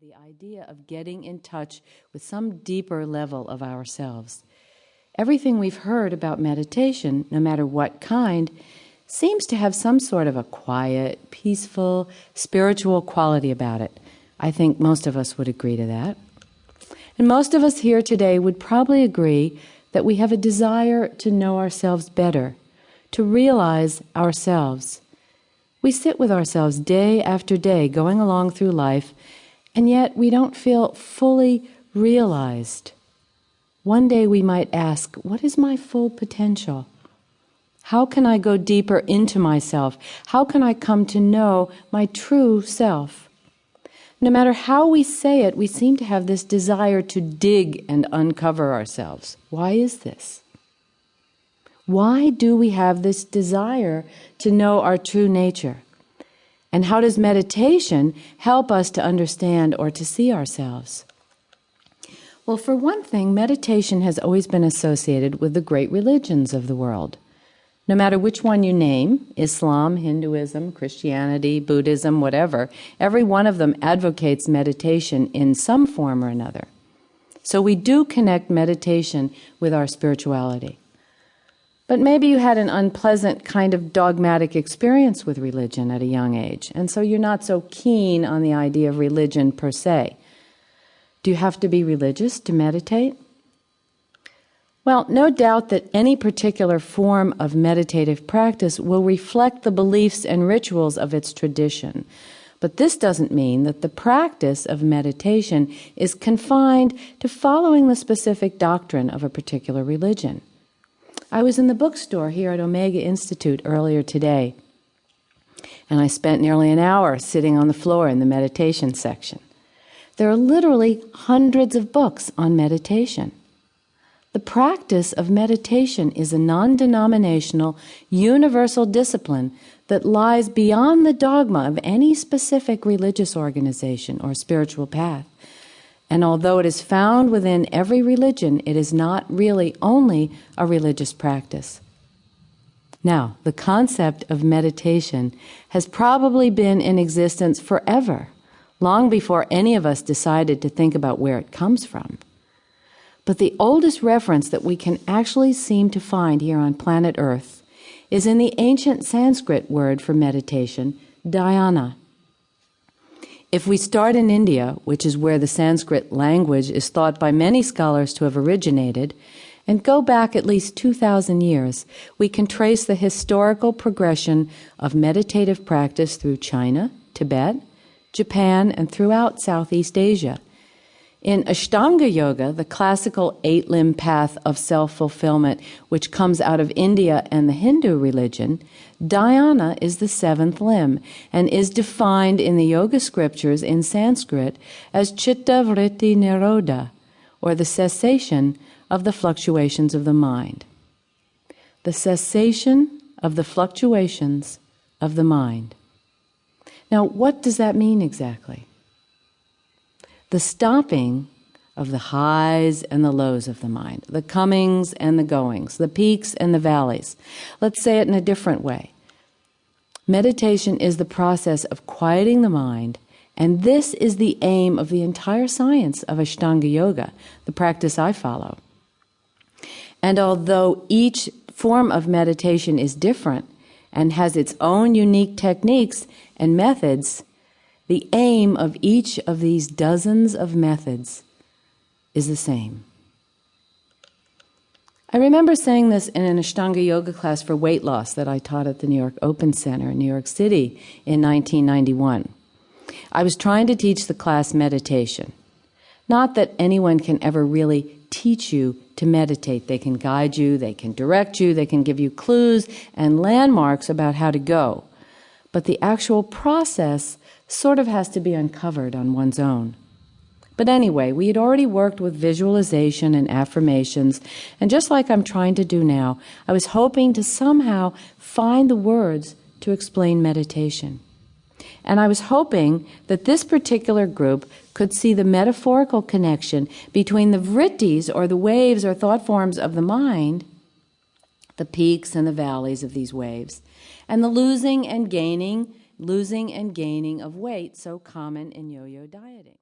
the idea of getting in touch with some deeper level of ourselves. Everything we've heard about meditation, no matter what kind, seems to have some sort of a quiet, peaceful, spiritual quality about it. I think most of us would agree to that. And most of us here today would probably agree that we have a desire to know ourselves better, to realize ourselves. We sit with ourselves day after day, going along through life, and yet we don't feel fully realized. One day we might ask, what is my full potential? How can I go deeper into myself? How can I come to know my true self? No matter how we say it, we seem to have this desire to dig and uncover ourselves. Why is this? Why do we have this desire to know our true nature? And how does meditation help us to understand or to see ourselves? Well, for one thing, meditation has always been associated with the great religions of the world. No matter which one you name, Islam, Hinduism, Christianity, Buddhism, whatever, every one of them advocates meditation in some form or another. So we do connect meditation with our spirituality. But maybe you had an unpleasant kind of dogmatic experience with religion at a young age, and so you're not so keen on the idea of religion per se. Do you have to be religious to meditate? Well, no doubt that any particular form of meditative practice will reflect the beliefs and rituals of its tradition. But this doesn't mean that the practice of meditation is confined to following the specific doctrine of a particular religion. I was in the bookstore here at Omega Institute earlier today, and I spent nearly an hour sitting on the floor in the meditation section. There are literally hundreds of books on meditation. The practice of meditation is a non-denominational, universal discipline that lies beyond the dogma of any specific religious organization or spiritual path. And although it is found within every religion, it is not really only a religious practice. Now, the concept of meditation has probably been in existence forever, long before any of us decided to think about where it comes from. But the oldest reference that we can actually seem to find here on planet Earth is in the ancient Sanskrit word for meditation, dhyana. If we start in India, which is where the Sanskrit language is thought by many scholars to have originated, and go back at least 2,000 years, we can trace the historical progression of meditative practice through China, Tibet, Japan, and throughout Southeast Asia. In Ashtanga Yoga, the classical 8-limb path of self-fulfillment, which comes out of India and the Hindu religion, dhyana is the 7th limb and is defined in the yoga scriptures in Sanskrit as chitta vritti nirodha, or the cessation of the fluctuations of the mind. The cessation of the fluctuations of the mind. Now, what does that mean exactly? The stopping of the highs and the lows of the mind, the comings and the goings, the peaks and the valleys. Let's say it in a different way. Meditation is the process of quieting the mind, and this is the aim of the entire science of Ashtanga Yoga, the practice I follow. And although each form of meditation is different and has its own unique techniques and methods, the aim of each of these dozens of methods is the same. I remember saying this in an Ashtanga yoga class for weight loss that I taught at the New York Open Center in New York City in 1991. I was trying to teach the class meditation. Not that anyone can ever really teach you to meditate. They can guide you, they can direct you, they can give you clues and landmarks about how to go. But the actual process sort of has to be uncovered on one's own. But anyway, we had already worked with visualization and affirmations, and just like I'm trying to do now, I was hoping to somehow find the words to explain meditation. And I was hoping that this particular group could see the metaphorical connection between the vrittis, or the waves or thought forms of the mind, the peaks and the valleys of these waves, and the losing and gaining of weight so common in yo-yo dieting.